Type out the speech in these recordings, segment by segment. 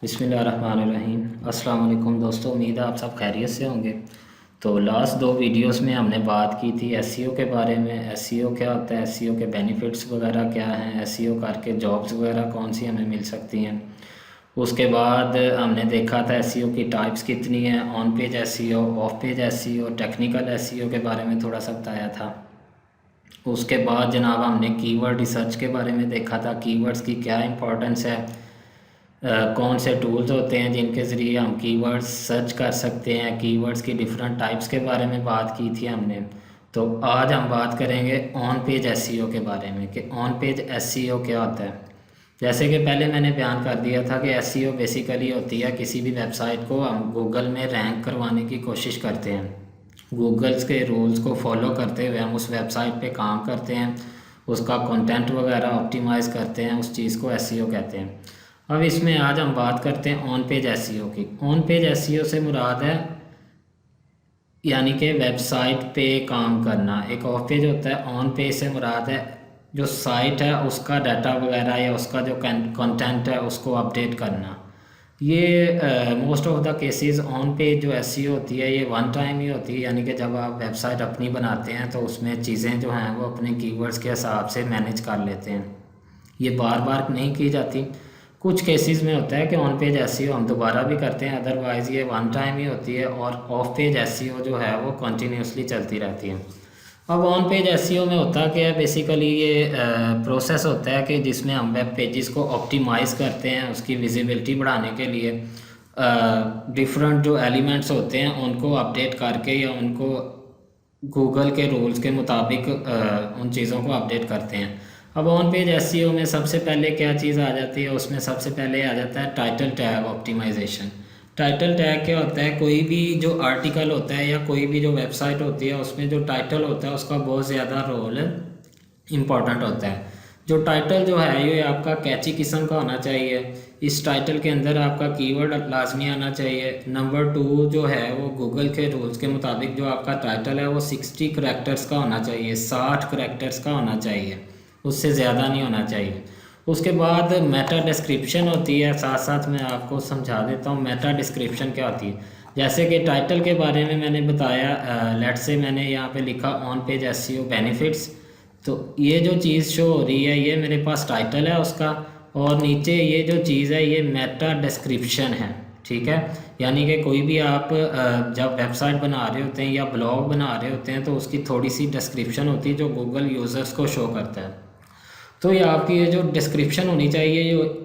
बिस्मिल्लाहिर्रहमानिर्रहीम। अस्सलाम वालेकुम दोस्तों, उम्मीद है आप सब खैरियत से होंगे। तो लास्ट दो वीडियोस में हमने बात की थी एसईओ के बारे में। एसईओ क्या होता है, एसईओ के बेनिफिट्स वगैरह क्या हैं, एसईओ करके जॉब्स वगैरह कौन सी हमें मिल सकती हैं। उसके बाद हमने देखा था एसईओ की टाइप्स कितनी हैं, on page SEO, of page SEO, technical SEO के बारे में थोड़ा सा बताया था। उसके बाद जनाब हमने कीवर्ड रिसर्च के बारे में देखा था, कीवर्ड्स की क्या इंपॉर्टेंस है, कौन से टूल्स होते हैं जिनके ज़रिए हम कीवर्ड्स सर्च कर सकते हैं, कीवर्ड्स की डिफरेंट टाइप्स के बारे में बात की थी हमने। तो आज हम बात करेंगे ऑन पेज एसईओ के बारे में कि ऑन पेज एसईओ क्या होता है। जैसे कि पहले मैंने बयान कर दिया था कि एसईओ बेसिकली होती है किसी भी वेबसाइट को हम गूगल में रैंक करवाने की कोशिश करते हैं। गूगल्स के रूल्स को फॉलो करते हुए हम उस वेबसाइट पे काम करते हैं, उसका कंटेंट वगैरह ऑप्टिमाइज़ करते हैं, उस चीज़ को एसईओ कहते हैं। अब इसमें आज हम बात करते हैं ऑन पेज एसईओ की। ऑन पेज एसईओ से मुराद है यानी कि वेबसाइट पे काम करना। एक ऑफ पेज होता है, ऑन पेज से मुराद है जो साइट है उसका डाटा वगैरह या उसका जो कंटेंट है उसको अपडेट करना। ये most of the cases on page जो एसईओ होती है ये वन टाइम ही होती है, यानी कि जब आप वेबसाइट अपनी बनाते हैं तो उसमें चीज़ें जो हैं वो अपने कीवर्ड्स के हिसाब से मैनेज कर लेते हैं, ये बार बार नहीं की जाती। कुछ केसेस में होता है कि ऑन पेज एसईओ हम दोबारा भी करते हैं, अदरवाइज़ ये वन टाइम ही होती है। और ऑफ पेज एसईओ जो है वो कंटिन्यूसली चलती रहती है। अब ऑन पेज एसईओ में होता क्या है, बेसिकली ये प्रोसेस होता है कि जिसमें हम वेब पेजेस को ऑप्टिमाइज़ करते हैं उसकी विजिबिलिटी बढ़ाने के लिए। डिफरेंट जो एलिमेंट्स होते हैं उनको अपडेट करके या उनको गूगल के रूल्स के मुताबिक उन चीज़ों को अपडेट करते हैं। अब ऑन पेज एसईओ में सबसे पहले क्या चीज़ आ जाती है, उसमें सबसे पहले आ जाता है title tag optimisation. Title tag क्या होता है, कोई भी जो आर्टिकल होता है या कोई भी जो वेबसाइट होती है उसमें जो टाइटल होता है उसका बहुत ज़्यादा रोल इम्पॉर्टेंट होता है। जो टाइटल जो है ये आपका कैची किस्म का होना चाहिए। इस टाइटल के अंदर आपका कीवर्ड लाजमी आना चाहिए। नंबर 2 जो है वो गूगल के रूल्स के मुताबिक जो आपका टाइटल है वो 60 करैक्टर्स का होना चाहिए, 60 करैक्टर्स का होना चाहिए, उससे ज़्यादा नहीं होना चाहिए। उसके बाद मेटा डिस्क्रिप्शन होती है, साथ साथ मैं आपको समझा देता हूँ मेटा डिस्क्रिप्शन क्या होती है। जैसे कि टाइटल के बारे में मैंने बताया, लेट से मैंने यहाँ पे लिखा ऑन पेज एसईओ बेनिफिट्स, तो ये जो चीज़ शो हो रही है ये मेरे पास टाइटल है उसका, और नीचे ये जो चीज़ है ये मेटा डिस्क्रिप्शन है। ठीक है, यानी कि कोई भी आप जब वेबसाइट बना रहे होते हैं या ब्लॉग बना रहे होते हैं तो उसकी थोड़ी सी डिस्क्रिप्शन होती है जो गूगल यूज़र्स को शो करता है। तो ये आपकी ये जो डिस्क्रिप्शन होनी चाहिए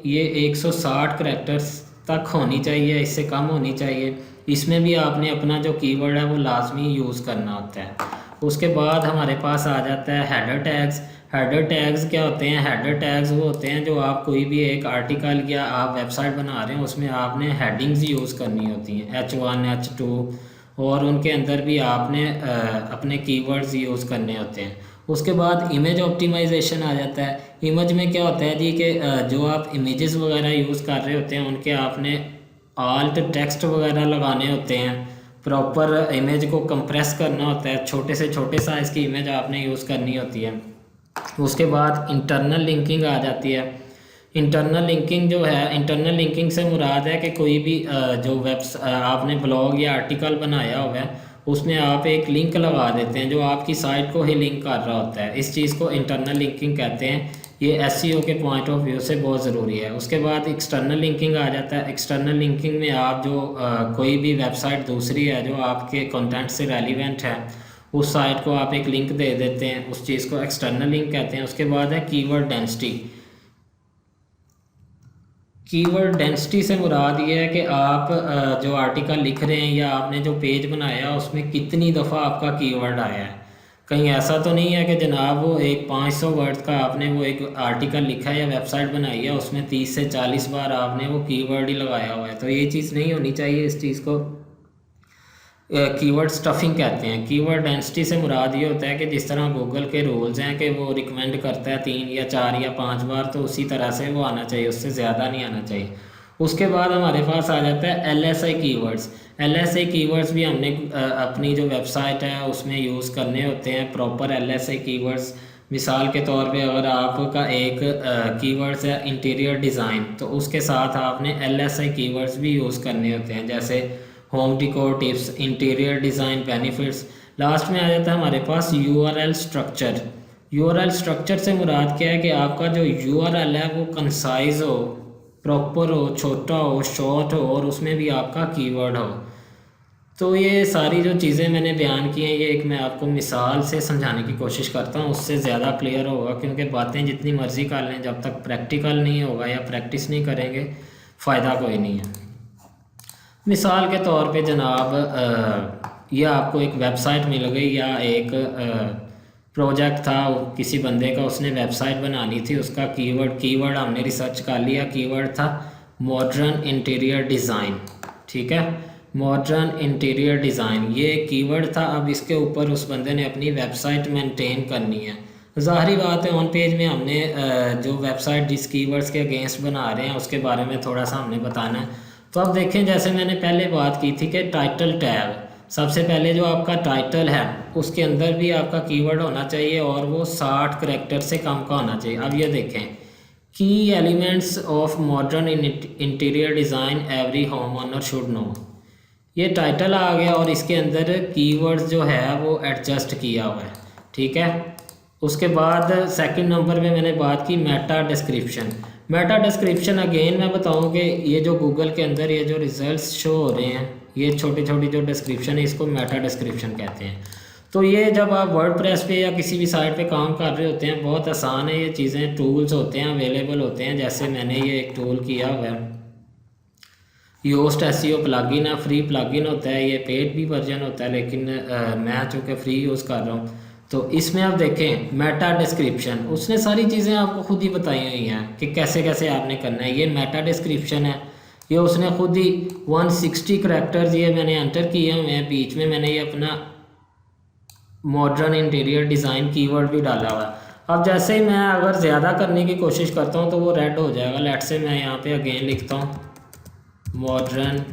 ये 160 करैक्टर्स तक होनी चाहिए, इससे कम होनी चाहिए। इसमें भी आपने अपना जो कीवर्ड है वो लाजमी यूज़ करना होता है। उसके बाद हमारे पास आ जाता है हेडर टैग्स। हेडर टैग्स क्या होते हैं, हेडर टैग्स वो होते हैं जो आप कोई भी एक आर्टिकल या आप वेबसाइट बना रहे हैं उसमें आपने हेडिंग्स यूज़ करनी होती हैं, H1 H2, और उनके अंदर भी आपने अपने कीवर्ड्स यूज़ करने होते हैं। उसके बाद इमेज ऑप्टिमाइजेशन आ जाता है। इमेज में क्या होता है जी कि जो आप इमेजेस वगैरह यूज़ कर रहे होते हैं उनके आपने आल्ट टेक्स्ट वगैरह लगाने होते हैं, प्रॉपर इमेज को कंप्रेस करना होता है, छोटे से छोटे साइज़ की इमेज आपने यूज़ करनी होती है। उसके बाद इंटरनल लिंकिंग आ जाती है। इंटरनल लिंकिंग जो है, इंटरनल लिंकिंग से मुराद है कि कोई भी जो आपने ब्लॉग या आर्टिकल बनाया हुआ है उसमें आप एक लिंक लगा देते हैं जो आपकी साइट को ही लिंक कर रहा होता है। इस चीज़ को इंटरनल लिंकिंग कहते हैं। ये एसईओ के पॉइंट ऑफ व्यू से बहुत ज़रूरी है। उसके बाद एक्सटर्नल लिंकिंग आ जाता है। एक्सटर्नल लिंकिंग में आप जो कोई भी वेबसाइट दूसरी है जो आपके कंटेंट से रेलिवेंट है उस साइट को आप एक लिंक दे देते हैं, उस चीज़ को एक्सटर्नल लिंक कहते हैं। उसके बाद है कीवर्ड डेंसिटी। कीवर्ड डेंसिटी से मुराद ये है कि आप जो आर्टिकल लिख रहे हैं या आपने जो पेज बनाया उसमें कितनी दफ़ा आपका कीवर्ड आया है। कहीं ऐसा तो नहीं है कि जनाब वो एक 500 वर्ड्स का आपने वो एक आर्टिकल लिखा है या वेबसाइट बनाई है उसमें 30 से 40 बार आपने वो कीवर्ड ही लगाया हुआ है, तो ये चीज़ नहीं होनी चाहिए। इस चीज़ को कीवर्ड स्टफिंग कहते हैं। कीवर्ड डेंसिटी से मुराद ये होता है कि जिस तरह गूगल के रूल्स हैं कि वो रिकमेंड करता है 3 या 4 या 5 बार, तो उसी तरह से वो आना चाहिए, उससे ज़्यादा नहीं आना चाहिए। उसके बाद हमारे पास आ जाता है एलएसआई कीवर्ड्स। एलएसआई कीवर्ड्स भी हमने अपनी जो वेबसाइट है उसमें यूज़ करने होते हैं, प्रॉपर एलएसआई कीवर्ड्स। मिसाल के तौर पे अगर आपका एक कीवर्ड्स है इंटीरियर डिज़ाइन, तो उसके साथ आपने LSI कीवर्ड्स भी यूज़ करने होते हैं, जैसे home डिकोर tips, interior design benefits. Last में आ जाता है हमारे पास URL स्ट्रक्चर। URL स्ट्रक्चर से मुराद क्या है कि आपका जो URL है वो कंसाइज हो, प्रॉपर हो, छोटा हो, शॉर्ट हो और उसमें भी आपका कीवर्ड हो। तो ये सारी जो चीज़ें मैंने बयान की हैं, ये एक मैं आपको मिसाल से समझाने की कोशिश करता हूँ, उससे ज़्यादा क्लियर होगा, क्योंकि बातें जितनी मर्ज़ी कर लें, जब तक प्रैक्टिकल नहीं होगा या प्रैक्टिस नहीं करेंगे फ़ायदा कोई नहीं है। मिसाल के तौर पे जनाब, ये आपको एक वेबसाइट मिल गई या एक प्रोजेक्ट था किसी बंदे का, उसने वेबसाइट बनानी थी, उसका कीवर्ड हमने रिसर्च कर लिया, कीवर्ड था मॉडर्न इंटीरियर डिज़ाइन। ठीक है, मॉडर्न इंटीरियर डिज़ाइन ये कीवर्ड था। अब इसके ऊपर उस बंदे ने अपनी वेबसाइट मेंटेन करनी है। ज़ाहिरी बात है, ऑन पेज में हमने जो वेबसाइट जिस कीवर्ड्स के अगेंस्ट बना रहे हैं उसके बारे में थोड़ा सा हमने बताना है। तो अब देखें, जैसे मैंने पहले बात की थी कि टाइटल टैग, सबसे पहले जो आपका टाइटल है उसके अंदर भी आपका कीवर्ड होना चाहिए और वो 60 करैक्टर से कम का होना चाहिए। अब ये देखें, की elements of modern interior design every home owner should know, ये टाइटल आ गया और इसके अंदर कीवर्ड्स जो है वो एडजस्ट किया हुआ है। ठीक है, उसके बाद सेकंड नंबर पे मैंने बात की Meta description. Meta description again मैं बताऊं कि ये जो गूगल के अंदर ये जो रिजल्ट्स शो हो रहे हैं, ये छोटी छोटी जो डिस्क्रिप्शन है, इसको मेटा डिस्क्रिप्शन कहते हैं। तो ये जब आप वर्डप्रेस पे या किसी भी साइट पे काम कर रहे होते हैं, बहुत आसान है ये चीज़ें, टूल्स होते हैं अवेलेबल होते हैं। जैसे मैंने ये एक टूल किया हुआ है, योस्ट SEO प्लगइन है, फ्री प्लगइन होता है, ये पेड भी वर्जन होता है, लेकिन मैं चूँकि फ्री यूज़ कर रहा हूँ। तो इसमें आप देखें मेटा डिस्क्रिप्शन, उसने सारी चीज़ें आपको खुद ही बताई हुई हैं कि कैसे कैसे आपने करना है। ये मेटा डिस्क्रिप्शन है, ये उसने खुद ही 160 करैक्टर्स ये मैंने एंटर किए हुए हैं। बीच में मैंने ये अपना मॉडर्न इंटीरियर डिज़ाइन कीवर्ड भी डाला हुआ है। अब जैसे ही मैं अगर ज़्यादा करने की कोशिश करता हूँ तो वो रेड हो जाएगा। लेट से मैं यहाँ पे अगेन लिखता हूँ मॉडर्न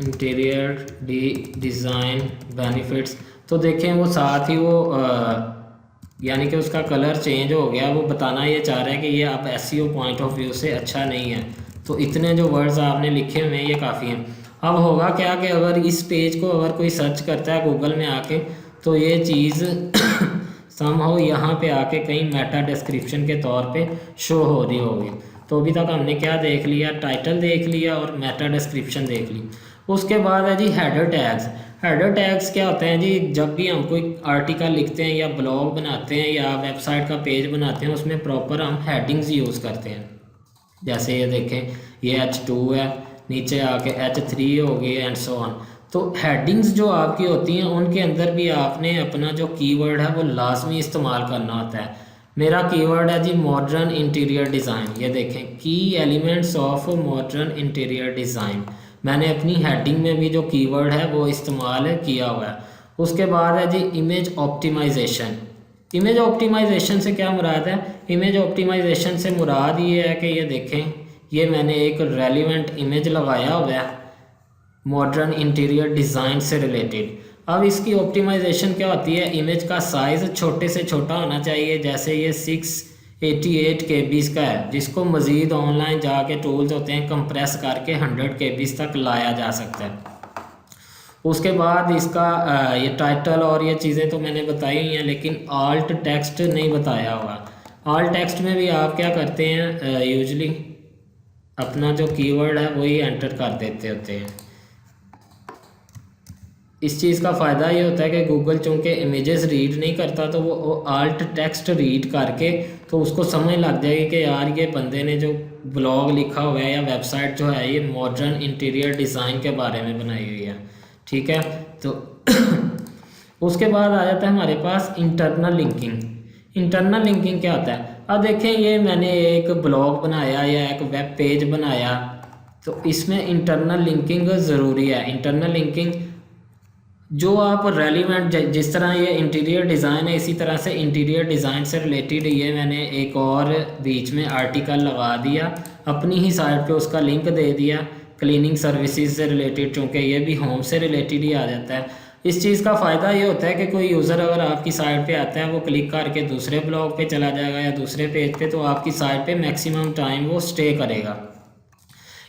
इंटीरियर डिज़ाइन बेनिफिट्स, तो देखें वो साथ ही वो यानी कि उसका कलर चेंज हो गया। वो बताना ये चाह रहा है कि ये अब SEO पॉइंट ऑफ व्यू से अच्छा नहीं है। तो इतने जो वर्ड्स आपने लिखे हुए हैं ये काफ़ी हैं। अब होगा क्या कि अगर इस पेज को अगर कोई सर्च करता है गूगल में आके, तो ये चीज़ समहाउ यहाँ पे आके कहीं मेटा डिस्क्रिप्शन के तौर पे शो हो रही होगी। तो अभी तक हमने क्या देख लिया, टाइटल देख लिया और मेटा डिस्क्रिप्शन देख ली। उसके बाद है जी हेडर टैग्स। हेडर टैग्स क्या होते हैं जी, जब भी हम कोई आर्टिकल लिखते हैं या ब्लॉग बनाते हैं या वेबसाइट का पेज बनाते हैं, उसमें प्रॉपर हम हेडिंग्स यूज़ करते हैं। जैसे ये देखें, ये H2 है, नीचे आके H3 हो गई एंड सो ऑन। तो हेडिंग्स जो आपकी होती हैं उनके अंदर भी आपने अपना जो कीवर्ड है वो लाजमी इस्तेमाल करना होता है। मेरा कीवर्ड है जी मॉडर्न इंटीरियर डिज़ाइन। ये देखें, की elements of modern interior design, मैंने अपनी हेडिंग में भी जो कीवर्ड है वो इस्तेमाल किया हुआ है। उसके बाद है जी इमेज ऑप्टिमाइजेशन। इमेज ऑप्टिमाइजेशन से क्या मुराद है? इमेज ऑप्टिमाइजेशन से मुराद ये है कि ये देखें, ये मैंने एक रेलिवेंट इमेज लगाया हुआ है मॉडर्न इंटीरियर डिज़ाइन से रिलेटेड। अब इसकी ऑप्टिमाइजेशन क्या होती है, इमेज का साइज़ छोटे से छोटा होना चाहिए। जैसे ये 688 KB का है, जिसको मज़ीद ऑनलाइन जाके टूल्स होते हैं कंप्रेस करके 100 KB तक लाया जा सकता है। उसके बाद इसका ये टाइटल और ये चीज़ें तो मैंने बताई हुई हैं, लेकिन आल्ट टेक्स्ट नहीं बताया हुआ। आल्ट टेक्स्ट में भी आप क्या करते हैं, यूजली अपना जो कीवर्ड है वही एंटर कर देते होते हैं। इस चीज़ का फ़ायदा ये होता है कि गूगल चूँकि इमेजेस रीड नहीं करता, तो वो आल्ट टेक्स्ट रीड करके तो उसको समझ लग जाएगी कि यार ये बंदे ने जो ब्लॉग लिखा हुआ है या वेबसाइट जो है ये मॉडर्न इंटीरियर डिज़ाइन के बारे में बनाई हुई है। ठीक है, तो उसके बाद आ जाता है हमारे पास इंटरनल लिंकिंग। इंटरनल लिंकिंग क्या होता है? अब देखें, ये मैंने एक ब्लॉग बनाया या एक वेब पेज बनाया, तो इसमें इंटरनल लिंकिंग ज़रूरी है। इंटरनल लिंकिंग जो आप रेलिवेंट, जिस तरह ये इंटीरियर डिज़ाइन है, इसी तरह से इंटीरियर डिज़ाइन से रिलेटेड ये मैंने एक और बीच में आर्टिकल लगा दिया, अपनी ही साइट पे उसका लिंक दे दिया, क्लीनिंग सर्विसेज से रिलेटेड, चूँकि ये भी होम से रिलेटेड ही आ जाता है। इस चीज़ का फ़ायदा ये होता है कि कोई यूज़र अगर आपकी साइट पे आता है वो क्लिक करके दूसरे ब्लॉग पे चला जाएगा या दूसरे पेज पे, तो आपकी साइट पे मैक्सिमम टाइम वो स्टे करेगा।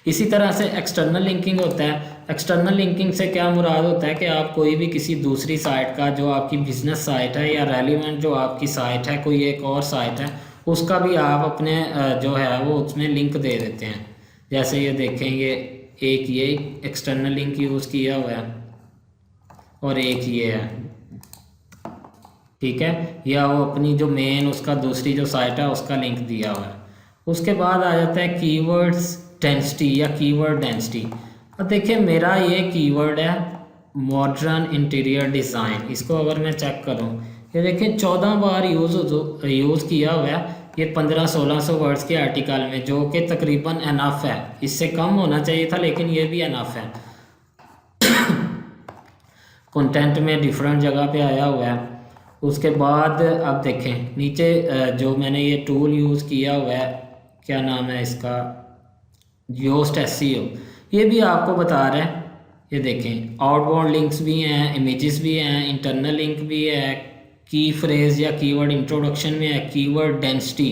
इसी तरह से एक्सटर्नल लिंकिंग होता है। एक्सटर्नल लिंकिंग से क्या मुराद होता है कि आप कोई भी किसी दूसरी साइट का, जो आपकी बिजनेस साइट है या रेलिवेंट जो आपकी साइट है, कोई एक और साइट है, उसका भी आप अपने जो है वो उसमें लिंक दे देते हैं। जैसे ये देखें, ये एक्सटर्नल लिंक यूज़ किया हुआ है और एक ये है, ठीक है, या वो अपनी जो मेन उसका दूसरी जो साइट है उसका लिंक दिया हुआ है। उसके बाद आ जाता है कीवर्ड्स डेंसिटी या कीवर्ड डेंसिटी। अब देखिए मेरा ये कीवर्ड है मॉडर्न इंटीरियर डिज़ाइन, इसको अगर मैं चेक करूँ, ये देखिए 14 बार यूज़ किया हुआ है ये 1500-1600 वर्ड्स के आर्टिकल में, जो कि तकरीबन एनफ है। इससे कम होना चाहिए था लेकिन ये भी एनफ है। कंटेंट में डिफरेंट जगह पे आया हुआ है। उसके बाद अब देखें नीचे जो मैंने ये टूल यूज़ किया हुआ है, क्या नाम है इसका, योस्ट एसईओ, ये भी आपको बता रहा है। ये देखें आउटबाउंड लिंक्स भी हैं, इमेजेस भी हैं, इंटरनल लिंक भी है, की फ्रेज या कीवर्ड इंट्रोडक्शन में है, कीवर्ड डेंसिटी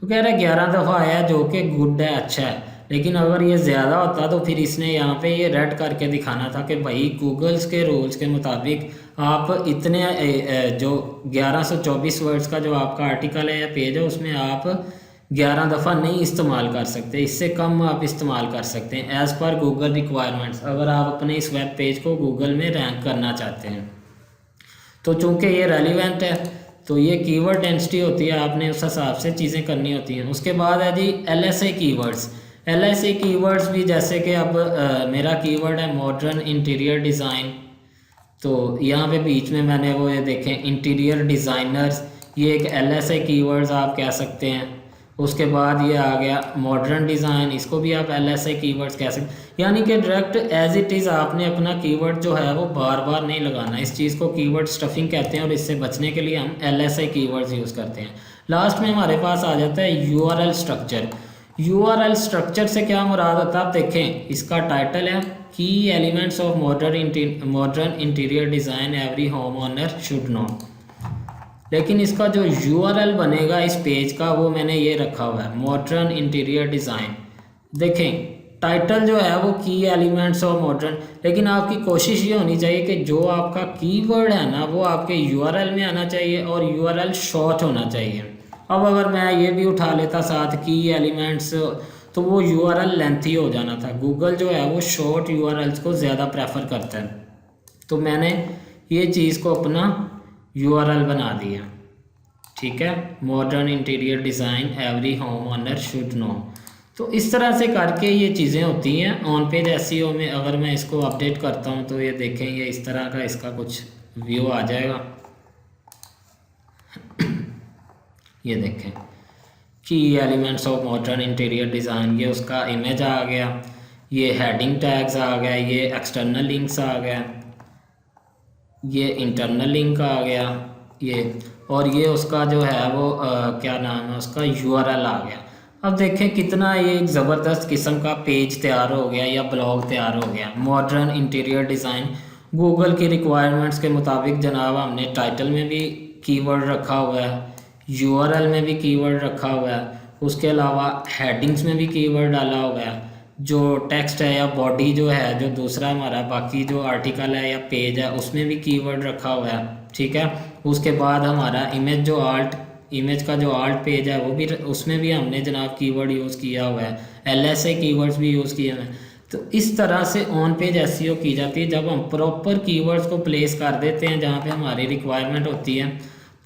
वो कह रहा है 11 दफ़ा आया, जो कि गुड है, अच्छा है। लेकिन अगर ये ज़्यादा होता तो फिर इसने यहाँ पे ये रेड करके दिखाना था कि भाई गूगल्स के रूल्स के मुताबिक आप इतने जो 1124 वर्ड्स का जो आपका आर्टिकल है या पेज है उसमें आप 11 दफ़ा नहीं इस्तेमाल कर सकते, इससे कम आप इस्तेमाल कर सकते हैं एज़ पर गूगल रिक्वायरमेंट्स, अगर आप अपने इस वेब पेज को गूगल में रैंक करना चाहते हैं। तो चूँकि ये रेलिवेंट है तो ये कीवर्ड डेंसिटी होती है, आपने उस हिसाब से चीज़ें करनी होती हैं। उसके बाद है जी LSA कीवर्ड्स। LSA कीवर्ड्स भी जैसे कि अब मेरा कीवर्ड है मॉडर्न इंटीरियर डिज़ाइन, तो यहाँ पे बीच में मैंने वो ये देखें इंटीरियर डिज़ाइनर्स, ये एक LSA कीवर्ड्स आप कह सकते हैं। उसके बाद ये आ गया मॉडर्न डिज़ाइन, इसको भी आप LSA कीवर्ड्स कह सकते हैं। यानी कि डायरेक्ट एज इट इज़ आपने अपना कीवर्ड जो है वो बार बार नहीं लगाना। इस चीज़ को कीवर्ड स्टफिंग कहते हैं और इससे बचने के लिए हम LSA कीवर्ड्स यूज़ करते हैं। लास्ट में हमारे पास आ जाता है URL स्ट्रक्चर। URL स्ट्रक्चर से क्या मुराद होता है, आप देखें इसका टाइटल है की elements of modern interior design every home owner should know, लेकिन इसका जो URL बनेगा इस पेज का वो मैंने ये रखा हुआ है मॉडर्न इंटीरियर डिज़ाइन। देखें टाइटल जो है वो की एलिमेंट्स ऑफ मॉडर्न, लेकिन आपकी कोशिश ये होनी चाहिए कि जो आपका कीवर्ड है ना वो आपके URL में आना चाहिए और URL शॉर्ट होना चाहिए। अब अगर मैं ये भी उठा लेता साथ की एलिमेंट्स तो वो URL लेंथी हो जाना था। गूगल जो है वो शॉर्ट URLs को ज़्यादा प्रेफर करता है, तो मैंने ये चीज़ को अपना URL बना दिया, ठीक है, modern interior design every home owner should know. तो इस तरह से करके ये चीज़ें होती हैं ऑन पेज SEO में। अगर मैं इसको अपडेट करता हूँ तो ये देखें ये इस तरह का इसका कुछ व्यू आ जाएगा। ये देखें की elements of modern interior design, ये उसका इमेज आ गया, ये हेडिंग टैग्स आ गया, ये एक्सटर्नल लिंक्स आ गया, ये इंटरनल लिंक आ गया, ये और ये उसका जो है वो क्या नाम है उसका URL आ गया। अब देखें कितना ये एक ज़बरदस्त किस्म का पेज तैयार हो गया या ब्लॉग तैयार हो गया। मॉडर्न इंटीरियर डिज़ाइन गूगल की रिक्वायरमेंट्स के मुताबिक जनाब हमने टाइटल में भी कीवर्ड रखा हुआ है, URL में भी कीवर्ड रखा हुआ है, उसके अलावा हेडिंग्स में भी कीवर्ड डाला हुआ है, जो टेक्स्ट है या बॉडी जो है जो दूसरा हमारा बाकी जो आर्टिकल है या पेज है उसमें भी कीवर्ड रखा हुआ है, ठीक है। उसके बाद हमारा इमेज का जो आल्ट पेज है वो भी, उसमें भी हमने जनाब कीवर्ड यूज़ किया हुआ है, LSA कीवर्ड्स भी यूज़ किए हुए हैं। तो इस तरह से ऑन पेज SEO की जाती है जब हम प्रॉपर कीवर्ड्स को प्लेस कर देते हैं जहाँ पे हमारी रिक्वायरमेंट होती है,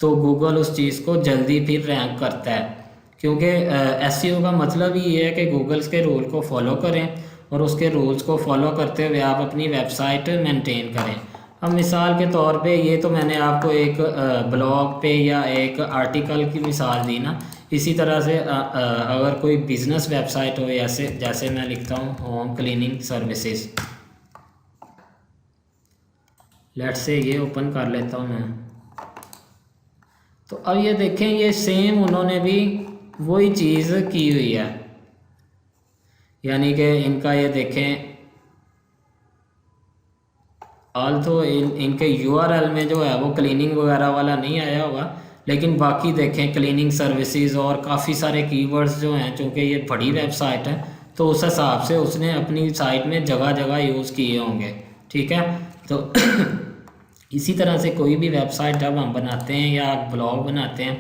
तो गूगल उस चीज़ को जल्दी फिर रैंक करता है। क्योंकि SEO का मतलब ही ये है कि गूगल्स के रूल को फॉलो करें और उसके रूल्स को फॉलो करते हुए आप अपनी वेबसाइट मेंटेन करें। अब मिसाल के तौर पे ये तो मैंने आपको एक ब्लॉग पे या एक आर्टिकल की मिसाल दी ना, इसी तरह से अगर कोई बिज़नेस वेबसाइट हो, जैसे मैं लिखता हूँ home cleaning services, let's say ये ओपन कर लेता हूँ मैं। तो अब ये देखें ये सेम उन्होंने भी वही चीज़ की हुई है, यानी कि इनका ये देखें हाल तो इनके यूआरएल में जो है वो क्लीनिंग वगैरह वाला नहीं आया होगा, लेकिन बाकी देखें क्लीनिंग सर्विसेज और काफ़ी सारे कीवर्ड्स जो हैं, चूँकि ये बड़ी वेबसाइट है तो उस हिसाब से उसने अपनी साइट में जगह जगह यूज़ किए होंगे। ठीक है, तो इसी तरह से कोई भी वेबसाइट जब हम बनाते हैं या ब्लॉग बनाते हैं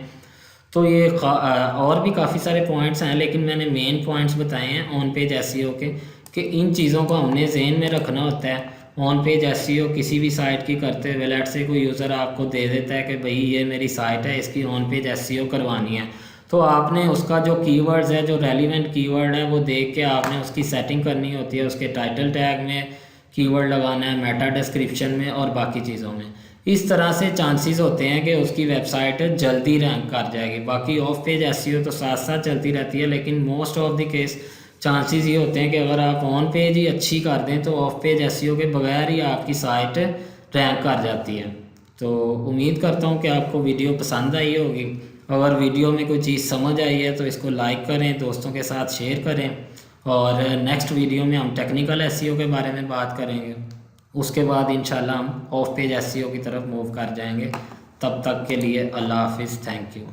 तो ये और भी काफ़ी सारे पॉइंट्स हैं, लेकिन मैंने मेन पॉइंट्स बताए हैं ऑन पेज एसईओ के, कि इन चीज़ों को हमने जहन में रखना होता है। ऑन पेज एसईओ किसी भी साइट की करते हुए, लेट से कोई यूज़र आपको दे देता है कि भाई ये मेरी साइट है, इसकी ऑन पेज एसईओ करवानी है, तो आपने उसका जो कीवर्ड्स है, जो रेलिवेंट कीवर्ड है, वो देख के आपने उसकी सेटिंग करनी होती है। उसके टाइटल टैग में कीवर्ड लगाना है, मेटा डिस्क्रिप्शन में और बाकी चीज़ों में। इस तरह से चांसेस होते हैं कि उसकी वेबसाइट जल्दी रैंक कर जाएगी। बाकी ऑफ पेज एसईओ तो साथ साथ चलती रहती है, लेकिन most of the case chances ये होते हैं कि अगर आप ऑन पेज ही अच्छी कर दें तो ऑफ पेज एसईओ के बगैर ही आपकी साइट रैंक कर जाती है। तो उम्मीद करता हूँ कि आपको वीडियो पसंद आई होगी। अगर वीडियो में कोई चीज़ समझ आई है तो इसको लाइक करें, दोस्तों के साथ शेयर करें, और नेक्स्ट वीडियो में हम टेक्निकल एसईओ के बारे में बात करेंगे। उसके बाद इंशाल्लाह हम ऑफ पेज एसईओ की तरफ मूव कर जाएंगे। तब तक के लिए अल्लाह हाफिज़, थैंक यू।